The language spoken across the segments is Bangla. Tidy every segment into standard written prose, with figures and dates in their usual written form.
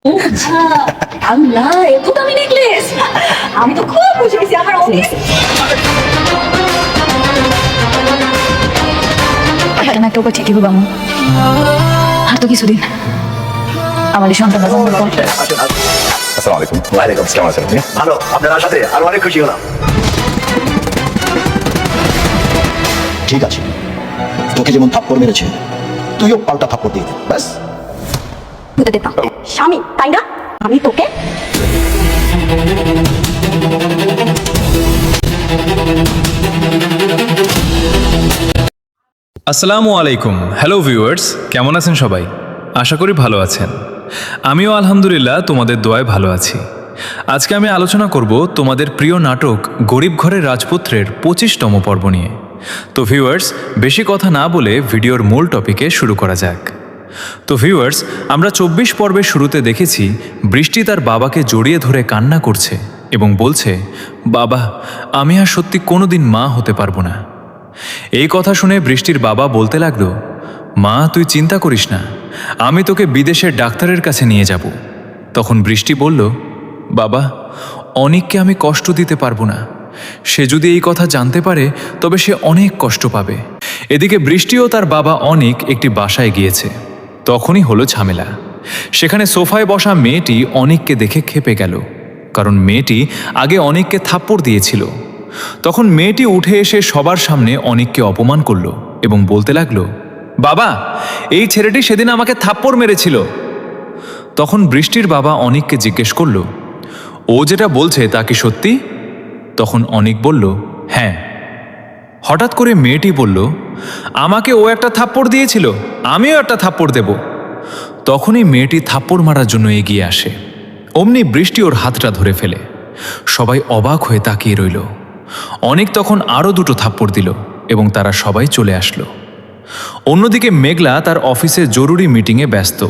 আচ্ছা, আল্লাহ এত দামি নেকলেস। আমি তো খুব খুশি হয়েছি আমার অনেক। একটা না একটা উপায় ঠিকই বাবু, আর তো কিছুদিন আমাদের সন্তান আসসালামু আলাইকুম। ওয়ালাইকুম আসসালাম। কেমন আছেন আপনি? ভালো, আপনার সাথে আরো অনেক খুশি হলাম। ঠিক আছে, তোকে যেমন থাপ্পড় মেরেছে তুইও পাল্টা থাপ্পড় দিয়ে দে, ব্যাস। বুঝতে দিতাম স্বামী তাই না, আমি তোকে আসসালামু আলাইকুম। হ্যালো ভিউয়ার্স, কেমন আছেন সবাই? আশা করি ভালো আছেন। আমিও আলহামদুলিল্লাহ তোমাদের দোয়ায় ভালো আছি। আজকে আমি আলোচনা করব তোমাদের প্রিয় নাটক গরিব ঘরের রাজপুত্রের 25তম পর্ব নিয়ে। তো ভিউয়ার্স, বেশি কথা না বলে ভিডিওর মূল টপিকে শুরু করা যাক। তো ভিউয়ার্স, আমরা 24 পর্বের শুরুতে দেখেছি বৃষ্টি তার বাবাকে জড়িয়ে ধরে কান্না করছে এবং বলছে, বাবা, আমি আর সত্যি কোনোদিন মা হতে পারবো না। এই কথা শুনে বৃষ্টির বাবা বলতে লাগলো, মা তুই চিন্তা করিস না, আমি তোকে বিদেশের ডাক্তারের কাছে নিয়ে যাব। তখন বৃষ্টি বলল, বাবা, অনিককে আমি কষ্ট দিতে পারবো না। সে যদি এই কথা জানতে পারে তবে সে অনেক কষ্ট পাবে। এদিকে বৃষ্টি ও তার বাবা অনিক একটি বাসায় গিয়েছে। তখনই হলো ঝামেলা। সেখানে সোফায় বসা মেয়েটি অনিককে দেখে ক্ষেপে গেল, কারণ মেয়েটি আগে অনিককে থাপ্পড় দিয়েছিল। তখন মেয়েটি উঠে এসে সবার সামনে অনিককে অপমান করল এবং বলতে লাগলো, বাবা, এই ছেলেটি সেদিন আমাকে থাপ্পড় মেরেছিল। তখন বৃষ্টির বাবা অনিককে জিজ্ঞেস করল, ও যেটা বলছে তা কি সত্যি? তখন অনিক বলল, হ্যাঁ। হঠাৎ করে মেয়েটি বলল, আমাকে ও একটা থাপ্পড় দিয়েছিল, আমিও একটা থাপ্পড় দেব। তখনই মেয়েটি থাপ্পড় মারার জন্য এগিয়ে আসে। অমনি বৃষ্টি ওর হাতটা ধরে ফেলে। সবাই অবাক হয়ে তাকিয়ে রইল। অনিক তখন আরও দুটো থাপ্পড় দিল এবং তারা সবাই চলে আসলো। অন্যদিকে মেঘলা তার অফিসে জরুরি মিটিংয়ে ব্যস্ত।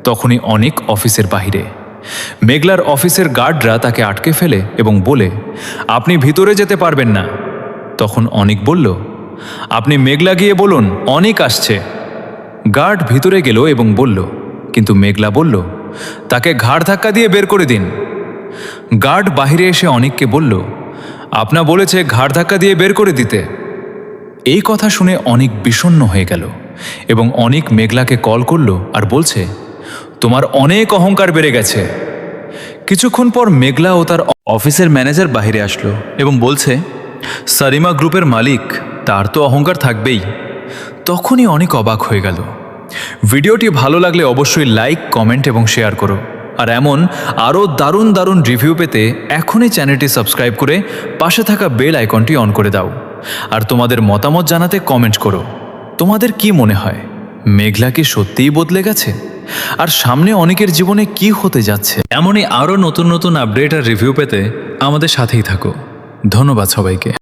তখনই অনিক অফিসের বাহিরে। মেঘলার অফিসের গার্ডরা তাকে আটকে ফেলে এবং বলে, আপনি ভিতরে যেতে পারবেন না। তখন অনিক বলল, আপনি মেঘলা গিয়ে বলুন অনিক আসছে। গার্ড ভিতরে গেল এবং বলল, কিন্তু মেঘলা বলল, তাকে ঘাড় ধাক্কা দিয়ে বের করে দিন। গার্ড বাহিরে এসে অনিককে বলল, আপনা বলেছে ঘাড় ধাক্কা দিয়ে বের করে দিতে। এই কথা শুনে অনিক বিষণ্ণ হয়ে গেল এবং অনিক মেঘলাকে কল করলো আর বলছে, তোমার অনেক অহংকার বেড়ে গেছে। কিছুক্ষণ পর মেঘলা ও তার অফিসের ম্যানেজার বাহিরে আসলো এবং বলছে, সারিমা গ্রুপের মালিক, তার তো অহংকার থাকবেই। তখনই অনেক অবাক হয়ে গেল। ভিডিওটি ভালো লাগলে অবশ্যই লাইক, কমেন্ট এবং শেয়ার করো। আর এমন আরও দারুণ দারুণ রিভিউ পেতে এখনই চ্যানেলটি সাবস্ক্রাইব করে পাশে থাকা বেল আইকনটি অন করে দাও। আর তোমাদের মতামত জানাতে কমেন্ট করো। তোমাদের কি মনে হয়, মেঘলা কি সত্যিই বদলে গেছে? আর সামনে অনেকের জীবনে কি হতে যাচ্ছে? এমনই আরও নতুন নতুন আপডেট আর রিভিউ পেতে আমাদের সাথেই থাকো। ধন্যবাদ সবাইকে।